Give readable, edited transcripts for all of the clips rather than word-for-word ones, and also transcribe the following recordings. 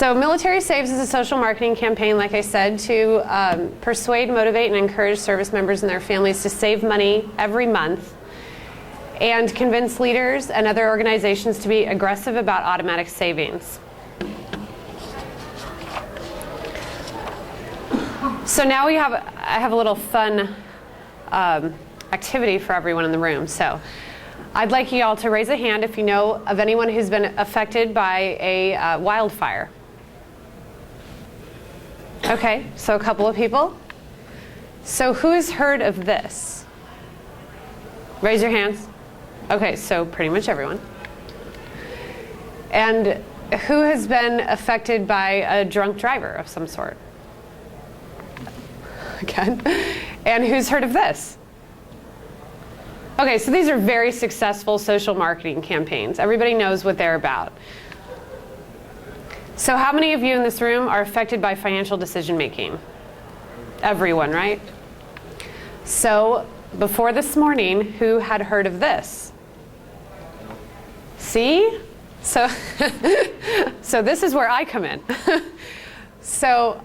So Military Saves is a social marketing campaign, like I said, to persuade, motivate, and encourage service members and their families to save money every month and convince leaders and other organizations to be aggressive about automatic savings. So now I have a little fun activity for everyone in the room. So I'd like you all to raise a hand if you know of anyone who's been affected by a wildfire. Okay, so a couple of people. So who has heard of this? Raise your hands. Okay, so pretty much everyone. And who has been affected by a drunk driver of some sort? Again. And who's heard of this? Okay, so these are very successful social marketing campaigns. Everybody knows what they're about. So how many of you in this room are affected by financial decision making? Everyone, right? So before this morning, who had heard of this? See? So, so this is where I come in. So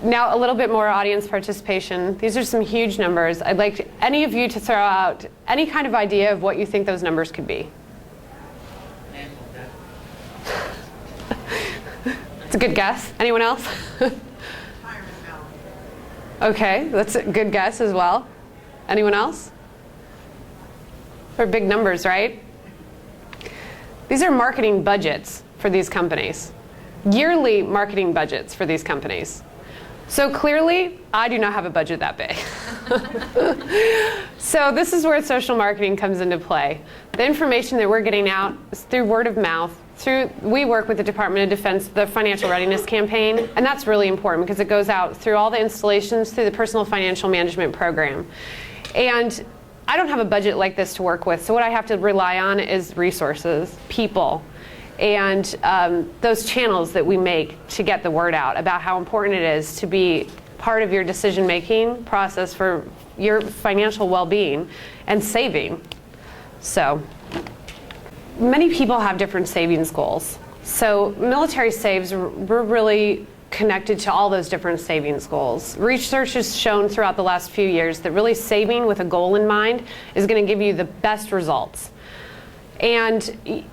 now a little bit more audience participation. These are some huge numbers. I'd like any of you to throw out any kind of idea of what you think those numbers could be. It's a good guess. Anyone else? Okay, that's a good guess as well. Anyone else? They're big numbers, right? These are marketing budgets for these companies. Yearly marketing budgets for these companies. So clearly, I do not have a budget that big. So this is where social marketing comes into play. The information that we're getting out is through word of mouth. We work with the Department of Defense, the Financial Readiness Campaign, and that's really important because it goes out through all the installations, through the Personal Financial Management Program. And I don't have a budget like this to work with, so what I have to rely on is resources, people, and those channels that we make to get the word out about how important it is to be part of your decision-making process for your financial well-being and saving. So many people have different savings goals. So Military Saves, we're really connected to all those different savings goals. Research has shown throughout the last few years that really saving with a goal in mind is going to give you the best results. And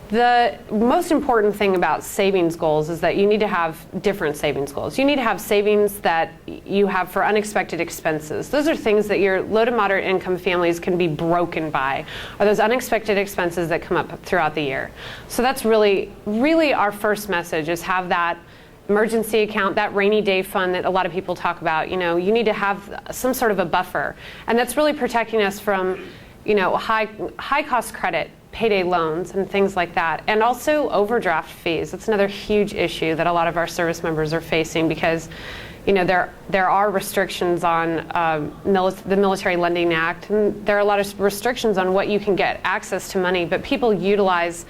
the most important thing about savings goals is that you need to have different savings goals. You need to have savings that you have for unexpected expenses. Those are things that your low to moderate income families can be broken by, or those unexpected expenses that come up throughout the year. So that's really, really our first message, is have that emergency account, that rainy day fund that a lot of people talk about. You know, you need to have some sort of a buffer. And that's really protecting us from, you know, high cost credit, payday loans and things like that, and also overdraft fees. That's another huge issue that a lot of our service members are facing because, you know, there are restrictions on the Military Lending Act, and there are a lot of restrictions on what you can get access to money, but people utilize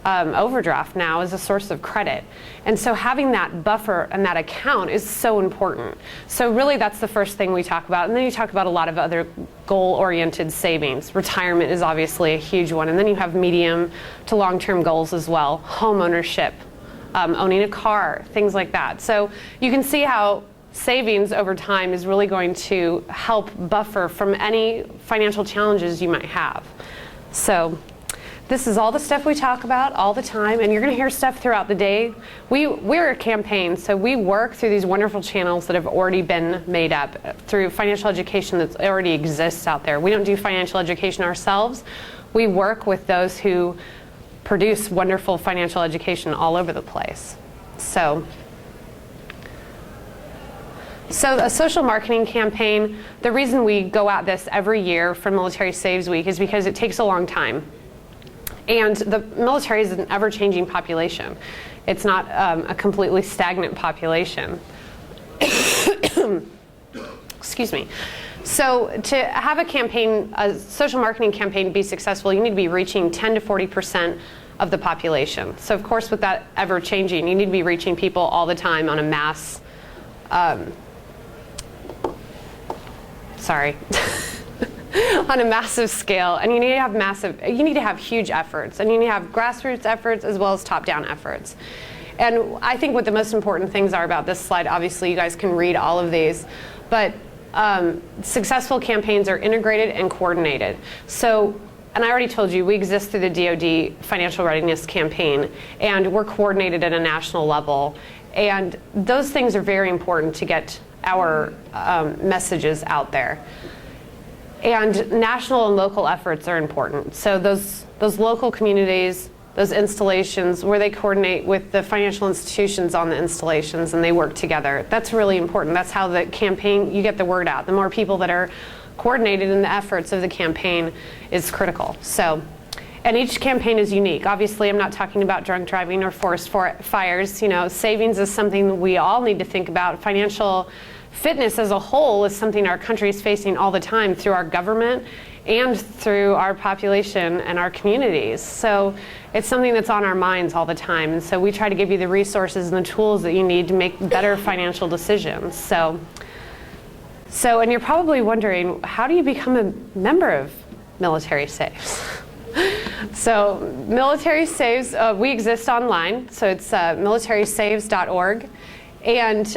overdraft now as a source of credit. And so having that buffer and that account is so important. So really that's the first thing we talk about. And then you talk about a lot of other goal-oriented savings. Retirement is obviously a huge one. And then you have medium to long-term goals as well. Home ownership, owning a car, things like that. So you can see how savings over time is really going to help buffer from any financial challenges you might have. So this is all the stuff we talk about all the time, and you're going to hear stuff throughout the day. We're a campaign, so we work through these wonderful channels that have already been made up through financial education that already exists out there. We don't do financial education ourselves. We work with those who produce wonderful financial education all over the place. So a social marketing campaign, the reason we go at this every year for Military Saves Week is because it takes a long time. And the military is an ever-changing population. It's not a completely stagnant population. Excuse me. So to have a campaign, a social marketing campaign be successful, you need to be reaching 10 to 40% of the population. So of course with that ever-changing, you need to be reaching people all the time on a mass, on a massive scale, and you need to have huge efforts, and you need to have grassroots efforts as well as top-down efforts. And I think what the most important things are about this slide, obviously you guys can read all of these, but successful campaigns are integrated and coordinated. So, and I already told you, we exist through the DoD Financial Readiness Campaign, and we're coordinated at a national level. And those things are very important to get our messages out there. And national and local efforts are important. So those local communities, those installations where they coordinate with the financial institutions on the installations and they work together, that's really important. That's how the campaign, you get the word out. The more people that are coordinated in the efforts of the campaign is critical. So, and each campaign is unique. Obviously, I'm not talking about drunk driving or forest fires. You know, savings is something that we all need to think about. Financial fitness as a whole is something our country is facing all the time through our government and through our population and our communities. So it's something that's on our minds all the time. And so we try to give you the resources and the tools that you need to make better financial decisions. So, and you're probably wondering, how do you become a member of Military Saves? So Military Saves, we exist online. So it's militarysaves.org. And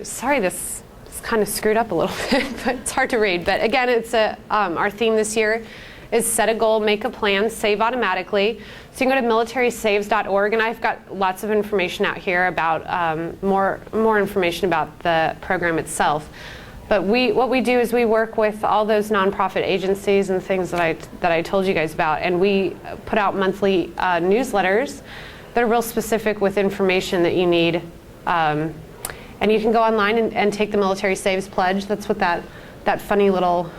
sorry, this is kind of screwed up a little bit, but it's hard to read. But again, it's our theme this year is set a goal, make a plan, save automatically. So you can go to militarysaves.org, and I've got lots of information out here about more information about the program itself. But what we do is we work with all those nonprofit agencies and things that I told you guys about, and we put out monthly newsletters that are real specific with information that you need. And you can go online and take the Military Saves Pledge. That's what that funny little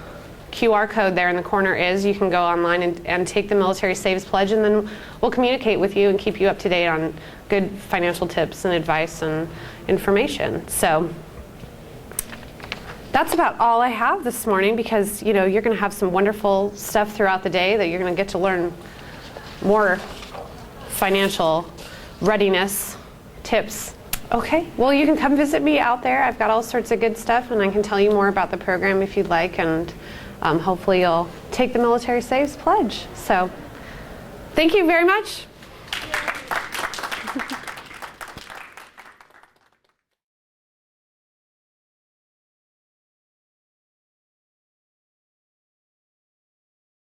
QR code there in the corner is. You can go online and take the Military Saves Pledge, and then we'll communicate with you and keep you up to date on good financial tips and advice and information. So that's about all I have this morning, because you're going to have some wonderful stuff throughout the day that you're going to get to learn more financial readiness tips. Okay, well, you can come visit me out there. I've got all sorts of good stuff, and I can tell you more about the program if you'd like, and hopefully you'll take the Military Saves Pledge. So thank you very much.